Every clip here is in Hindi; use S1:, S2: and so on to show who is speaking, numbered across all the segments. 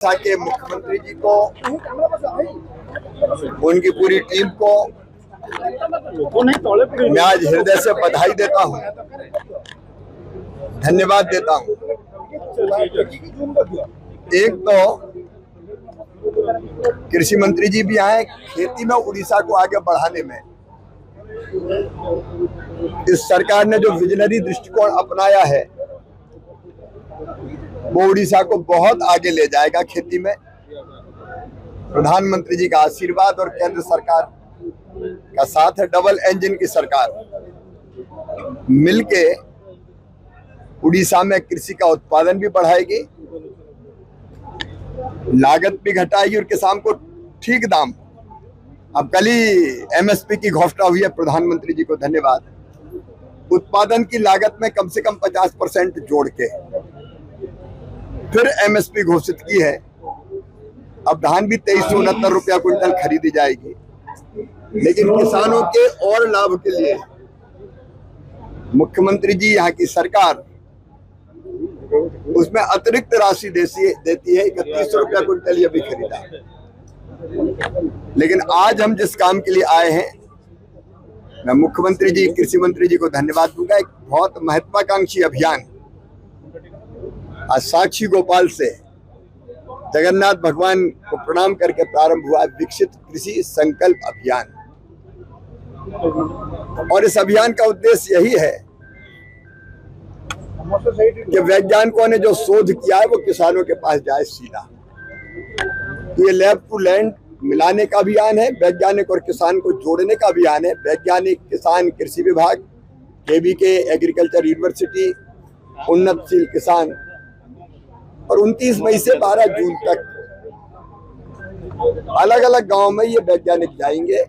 S1: के मुख्यमंत्री जी को, उनकी पूरी टीम को मैं आज हृदय से बधाई देता हूं, धन्यवाद देता हूं। एक तो कृषि मंत्री जी भी आए खेती में उड़ीसा को आगे बढ़ाने में। इस सरकार ने जो विजनरी दृष्टिकोण अपनाया है वो उड़ीसा को बहुत आगे ले जाएगा खेती में। प्रधानमंत्री जी का आशीर्वाद और केंद्र सरकार का साथ है, डबल इंजन की सरकार मिलके उड़ीसा में कृषि का उत्पादन भी बढ़ाएगी, लागत भी घटाएगी और किसान को ठीक दाम। अब कल ही एमएसपी की घोषणा हुई है, प्रधानमंत्री जी को धन्यवाद। उत्पादन की लागत में कम से कम 50% जोड़ के फिर एमएसपी घोषित की है। अब धान भी 2369 रुपया क्विंटल खरीदी जाएगी, लेकिन किसानों के और लाभ के लिए मुख्यमंत्री जी, यहाँ की सरकार उसमें अतिरिक्त राशि देती है। 31 रुपया क्विंटल ये भी खरीदा। लेकिन आज हम जिस काम के लिए आए हैं, मैं मुख्यमंत्री जी, कृषि मंत्री जी को धन्यवाद दूंगा। एक बहुत महत्वाकांक्षी अभियान आज साक्षी गोपाल से जगन्नाथ भगवान को प्रणाम करके प्रारंभ हुआ, विकसित कृषि संकल्प अभियान। और इस अभियान का उद्देश्य यही है कि वैज्ञानिकों ने जो शोध किया है वो किसानों के पास जाए सीधा। तो ये लैब टू लैंड मिलाने का अभियान है, वैज्ञानिक और किसान को जोड़ने का अभियान है। वैज्ञानिक, किसान, कृषि विभाग, केवीके एग्रीकल्चर यूनिवर्सिटी, उन्नतशील किसान। और 29 मई से 12 जून तक अलग अलग गांव में ये वैज्ञानिक जाएंगे।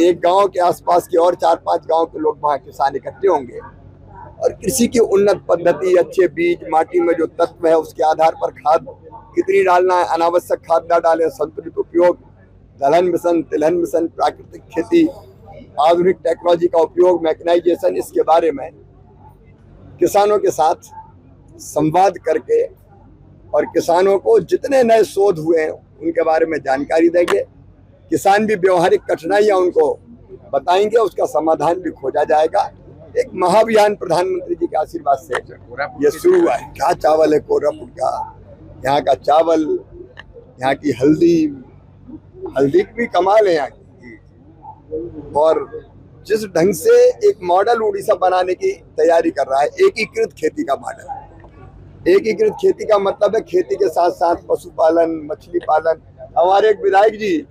S1: एक गांव के आसपास के और 4-5 गांव के लोग वहां किसान इकट्ठे होंगे और कृषि की उन्नत पद्धति, अच्छे बीज, माटी में जो तत्व है उसके आधार पर खाद कितनी डालना है, अनावश्यक खाद न डालें, संतुलित उपयोग, दलहन मिशन, तिलहन मिशन, प्राकृतिक खेती, आधुनिक टेक्नोलॉजी का उपयोग, मैकेनाइजेशन, इसके बारे में किसानों के साथ संवाद करके और किसानों को जितने नए शोध हुए हैं उनके बारे में जानकारी देंगे। किसान भी व्यवहारिक कठिनाइयां उनको बताएंगे, उसका समाधान भी खोजा जाएगा। एक महाअभियान प्रधानमंत्री जी के आशीर्वाद से ये शुरू हुआ है। क्या चावल है कोरापुट का, यहाँ का चावल, यहाँ की हल्दी भी कमाल है यहाँ की। और जिस ढंग से एक मॉडल उड़ीसा बनाने की तैयारी कर रहा है, एकीकृत खेती का मॉडल। एकीकृत खेती का मतलब है खेती के साथ साथ पशुपालन, मछली पालन। हमारे एक विधायक जी,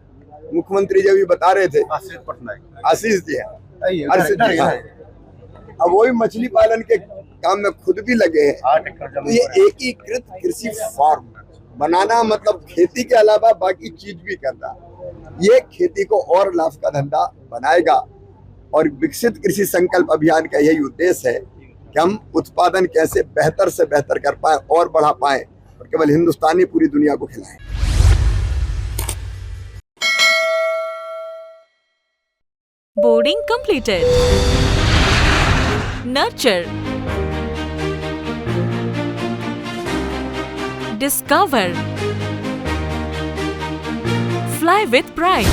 S1: मुख्यमंत्री जी भी बता रहे थे, आशीष जी हैं, अब वही मछली पालन के काम में खुद भी लगे हैं। तो ये एकीकृत कृषि फार्म बनाना मतलब खेती के अलावा बाकी चीज भी करना, ये खेती को और लाभ का धंधा बनाएगा। और विकसित कृषि संकल्प अभियान का यही उद्देश्य है कि हम उत्पादन कैसे बेहतर से बेहतर कर पाए और बढ़ा पाए और केवल हिंदुस्तानी पूरी दुनिया को खिलाएं।
S2: Boarding completed. Nurture, discover, fly with pride.